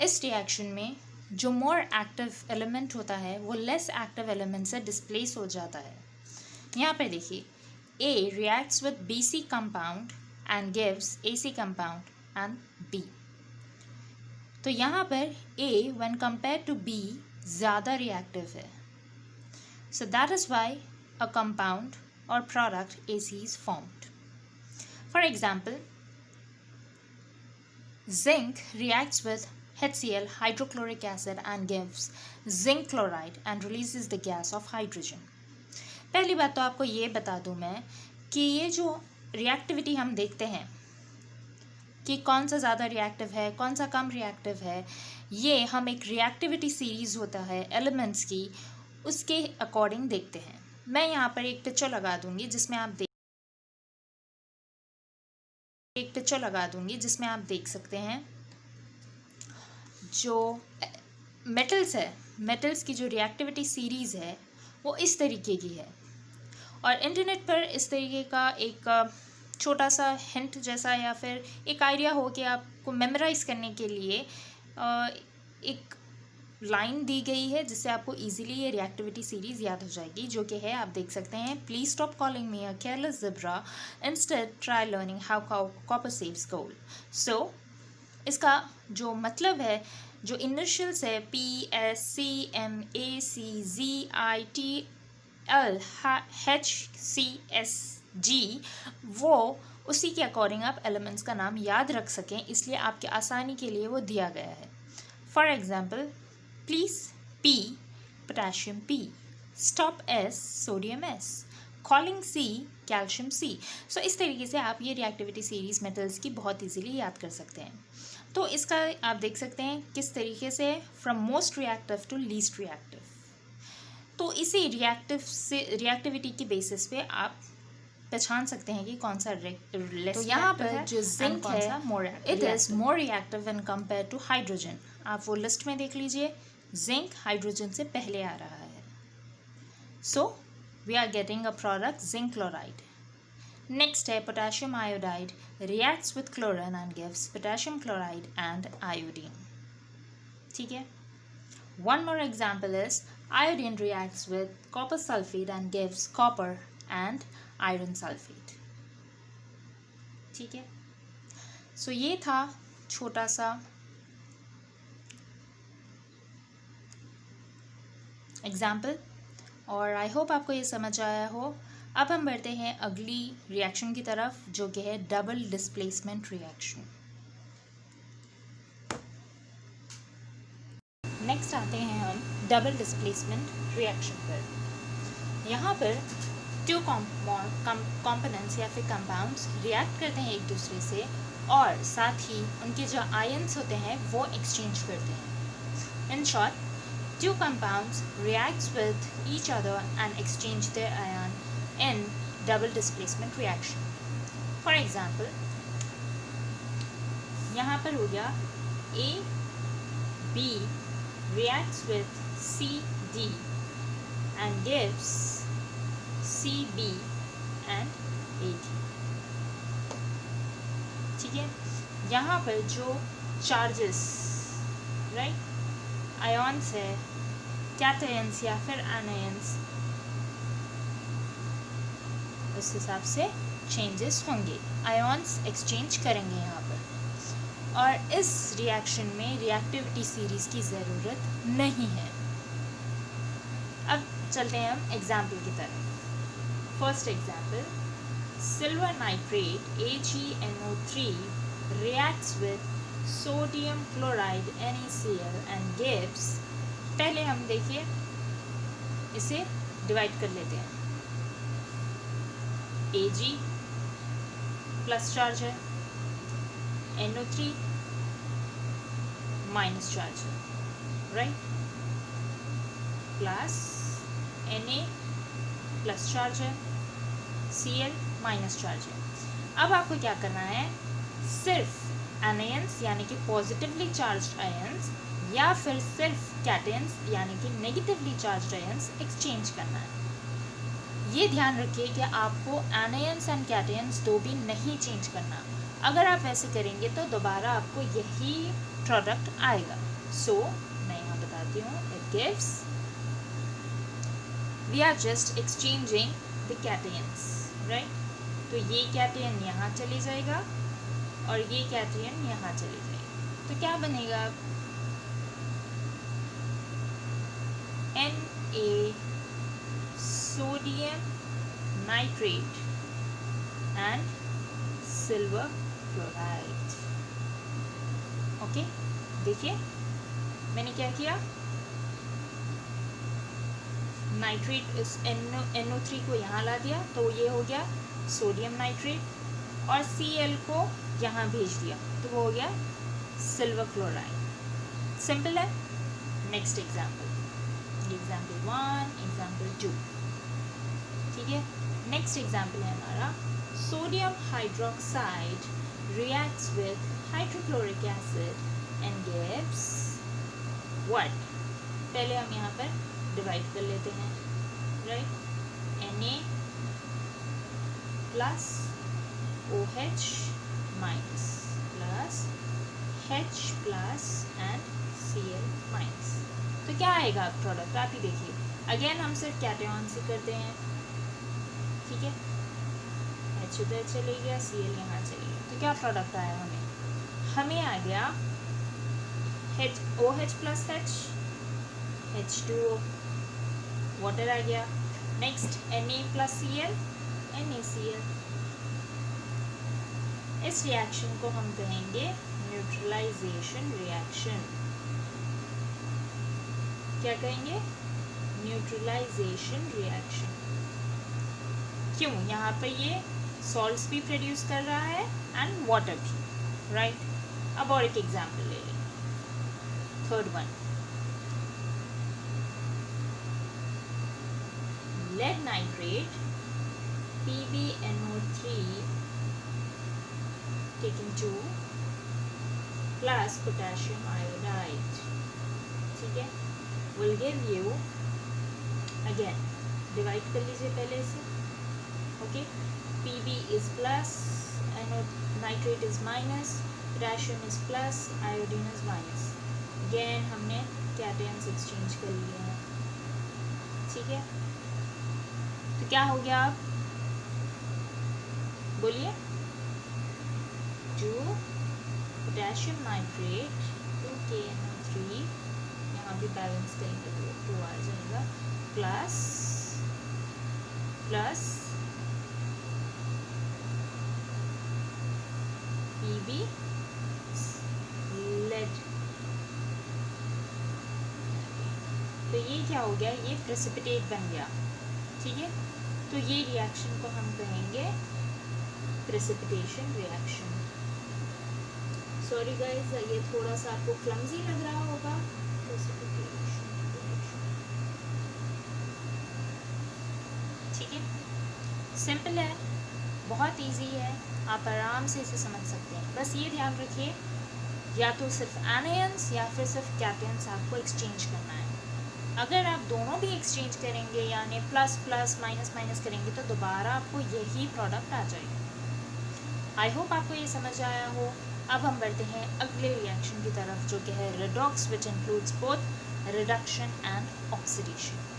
इस रिएक्शन में जो मोर एक्टिव एलिमेंट होता है वो लेस एक्टिव एलिमेंट से डिस्प्लेस हो जाता है। यहाँ पे देखिए, A reacts with BC compound and gives AC compound and B. तो यहाँ पर A when compared to B ज़्यादा रिएक्टिव है. So that is why a compound or product AC is formed. For example, zinc reacts with HCl hydrochloric acid and gives zinc chloride and releases the gas of hydrogen. पहली बात तो आपको ये बता दूं मैं कि ये जो रिएक्टिविटी हम देखते हैं कि कौन सा ज़्यादा रिएक्टिव है, कौन सा कम रिएक्टिव है, ये हम एक रिएक्टिविटी सीरीज़ होता है एलिमेंट्स की, उसके अकॉर्डिंग देखते हैं। मैं यहाँ पर एक पिक्चर लगा दूंगी जिसमें आप देख सकते हैं जो मेटल्स है, मेटल्स की जो रिएक्टिविटी सीरीज़ है वो इस तरीके की है। और इंटरनेट पर इस तरीके का एक छोटा सा हिंट जैसा या फिर एक आइडिया हो कि आपको मेमोराइज करने के लिए एक लाइन दी गई है जिससे आपको इजीली ये रिएक्टिविटी सीरीज़ याद हो जाएगी, जो कि है, आप देख सकते हैं, please stop calling me a careless zebra, instead try learning how copper saves gold. So इसका जो मतलब है, जो इनिशियल्स है PSCMACZITLHCSG, वो उसी के अकॉर्डिंग आप एलिमेंट्स का नाम याद रख सकें, इसलिए आपके आसानी के लिए वो दिया गया है। For example, please P potassium P, stop S sodium S, calling C calcium C। सो इस तरीके से आप ये रिएक्टिविटी सीरीज मेटल्स की बहुत इजीली याद कर सकते हैं। तो इसका आप देख सकते हैं किस तरीके से from most reactive to least reactive. तो इसी रिएक्टिविटी की बेसिस पे आप पहचान सकते हैं कि कौन सा लेस। तो यहाँ पर जो जिंक है it is more reactive when compare to hydrogen. आप वो लिस्ट में देख लीजिए, जिंक हाइड्रोजन से पहले आ रहा है। So we are getting a product zinc chloride. Next है potassium iodide, reacts with chlorine and gives potassium chloride and iodine. ठीक है। One more example is iodine reacts with copper sulphate and gives copper and iron sulphate. ठीक है। सो ये था छोटा सा example और आई होप आपको ये समझ आया हो। अब हम बढ़ते हैं अगली रिएक्शन की तरफ, जो कि है डबल डिस्प्लेसमेंट रिएक्शन। नेक्स्ट आते हैं हम डबल डिस्प्लेसमेंट रिएक्शन पर। यहाँ पर टू कॉम्पोनेंट्स या फिर कंपाउंड्स रिएक्ट करते हैं एक दूसरे से और साथ ही उनके जो आयन्स होते हैं वो एक्सचेंज करते हैं। In short, two compounds reacts with each other and exchange their ion in double displacement reaction. For example, यहाँ पर हो गया A B reacts with CD and gives CB and AD. ठीक है। यहाँ पर जो चार्जेस राइट आयन्स है, कैटायंस या फिर एनायंस, उस हिसाब से चेंजेस होंगे, आयन्स एक्सचेंज करेंगे यहाँ पर। और इस रिएक्शन में रिएक्टिविटी सीरीज की ज़रूरत नहीं है। अब चलते हैं हम एग्जाम्पल की तरफ। First example, silver nitrate AgNO3 reacts with sodium chloride NaCl and gives, पहले हम देखिए इसे डिवाइड कर लेते हैं। Ag प्लस चार्ज है, NO3 माइनस चार्ज है, right, plus Na plus charge है, Cl माइनस चार्ज है। अब आपको क्या करना है, सिर्फ एनायंस यानी कि पॉजिटिवली चार्ज्ड आयंस या फिर सिर्फ कैटायंस यानी कि नेगेटिवली चार्ज्ड आयंस एक्सचेंज करना है। ये ध्यान रखिए कि आपको एनायंस एंड कैटायंस दो भी नहीं चेंज करना। अगर आप वैसे करेंगे तो दोबारा आपको यही प्रोडक्ट आएगा। सो मैं यहाँ बताती हूँ, it gives, we are just exchanging the cations, right. तो ये कैटयन यहाँ चली जाएगा और ये कैटयन यहाँ चली जाएगी, तो क्या बनेगा अब, Na sodium nitrate and silver chloride. Okay, देखिए मैंने क्या किया, नाइट्रेट इस NO3 को यहाँ ला दिया, तो ये हो गया सोडियम नाइट्रेट, और Cl को यहाँ भेज दिया, तो वो हो गया सिल्वर क्लोराइड। सिंपल है। नेक्स्ट एग्जाम्पल, एग्जाम्पल 1, एग्जाम्पल 2, ठीक है। नेक्स्ट एग्जाम्पल है हमारा, sodium hydroxide reacts with hydrochloric acid and gives what. पहले हम यहाँ पर डिवाइड कर लेते हैं, right. Na plus OH minus plus H plus and Cl minus, तो क्या आएगा प्रोडक्ट, आप ही देखिए। अगेन हम सिर्फ कैटयन से करते हैं, ठीक है। H उधर चले गया, Cl यहाँ चले गया, तो क्या प्रोडक्ट आया हमें आ गया OH plus H, H2O, water आ गया। Next Na plus Cl, NaCl। इस रिएक्शन को हम कहेंगे न्यूट्रलाइजेशन रिएक्शन। क्या कहेंगे, न्यूट्रलाइजेशन रिएक्शन। क्यों, यहाँ पर ये सॉल्ट्स भी प्रोड्यूस कर रहा है एंड वाटर भी, राइट। अब और एक एग्जाम्पल ले लें, third one, lead nitrate PbNO3 taken 2 plus potassium iodide, ठीक है, will give you, again divide कर लीजिए पहले से, okay. Pb is plus, nitrate is minus, potassium is plus, iodine is minus। again हमने cations exchange कर लिए हैं, ठीक है। तो क्या हो गया, आप बोलिए, 2 पोटेशियम नाइट्रेट 2 KNO3, यहाँ भी बैलेंस करेंगे तो 2 आ जाएगा, प्लस Pb लेड। तो ये क्या हो गया, ये प्रेसिपिटेट बन गया, ठीक है। तो ये रिएक्शन को हम कहेंगे प्रेसिपिटेशन रिएक्शन। सॉरी गाइस, ये थोड़ा सा आपको क्लमजी लग रहा होगा, प्रेसिपिटेशन रिएक्शन, ठीक है। सिंपल है, बहुत इजी है, आप आराम से इसे समझ सकते हैं। बस ये ध्यान रखिए, या तो सिर्फ एनायंस या फिर सिर्फ कैटयंस आपको एक्सचेंज करना है। अगर आप दोनों भी एक्सचेंज करेंगे, यानी प्लस प्लस माइनस माइनस करेंगे, तो दोबारा आपको यही प्रोडक्ट आ जाएगा। आई होप आपको ये समझ आया हो। अब हम बढ़ते हैं अगले रिएक्शन की तरफ, जो कि है redox, which includes both reduction and oxidation.